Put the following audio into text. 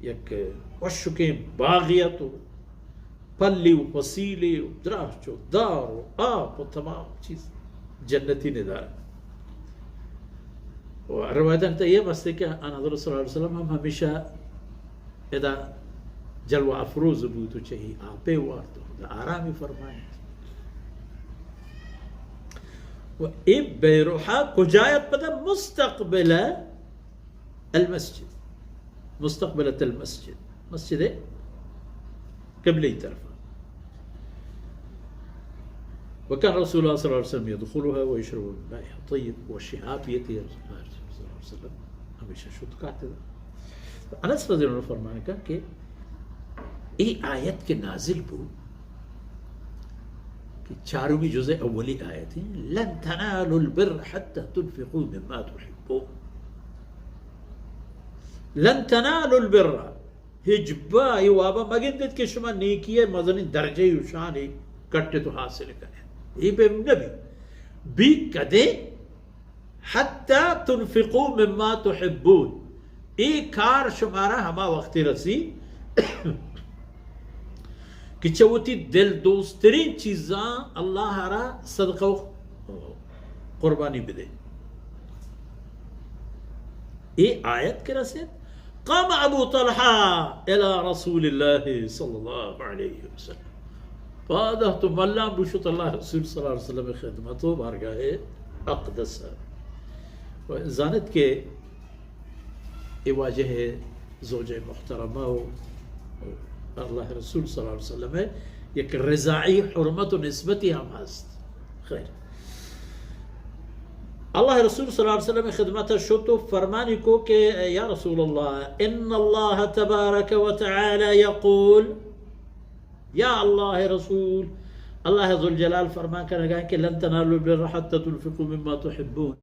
یک وشکیں باغیت و پلی و وسیلے و درخت و دار و آب و تمام چیز جنتی ندار. و روایتاً تو یہ بس ہے کہ آن حضرت صلی اللہ علیہ وسلم ہم ہمیشہ ادا جلوہ افروز بودو چاہیے آپے وارتو آرامی فرمائیں. و اب بیروحا کجایت پدا مستقبل المسجد، مستقبلة المسجد، مسجد قبلي طرفا. وكان رسول الله صلى الله عليه وسلم يدخلها ويشرب من مائها طيب والشهاب يأتي رسول الله صلى الله عليه وسلم ہمیشہ شد کہتے تھے. انس رضی اللہ عنہ فرمانے کا کہ یہ آیت کے نازل بو کہ چارویں جزء اولی آیت ہیں لن تنالوا البر حتى تنفقوا مما تحبون. لن تنالوا البر ہجبا یوابا مگندت کہ شما نیکی مزنی درجے شان کٹے تو حاصل کریں یہ بے نبی بھی کدے حتی تنفقوا مما تحبون ایک کار شمارا ہما وقتی رسی کہ چوتی دل دوسترین چیزاں اللہ را صدقہ و قربانی بدے. یہ آیت کے رسید قام ابو طلحہ الى رسول اللہ صلی اللہ علیہ وسلم فادہت ملہ بشت اللہ رسول صلی اللہ علیہ وسلم خدمتو بارگاہ اقدس. زانت کے یہ واجہ زوجہ محترمہ و اللہ رسول صلی اللہ علیہ وسلم ہے یک رضائی حرمت و نسبتی ہم ہست. خیر اللہ رسول صلی اللہ علیہ وسلم خدمت شتو فرمانی کو کہ یا رسول اللہ ان اللہ تبارک و تعالی یقول یا اللہ رسول اللہ ذوالجلال فرمان کرنے گا کہ لن تنالوا البر حتى تنفقوا مما تحبون.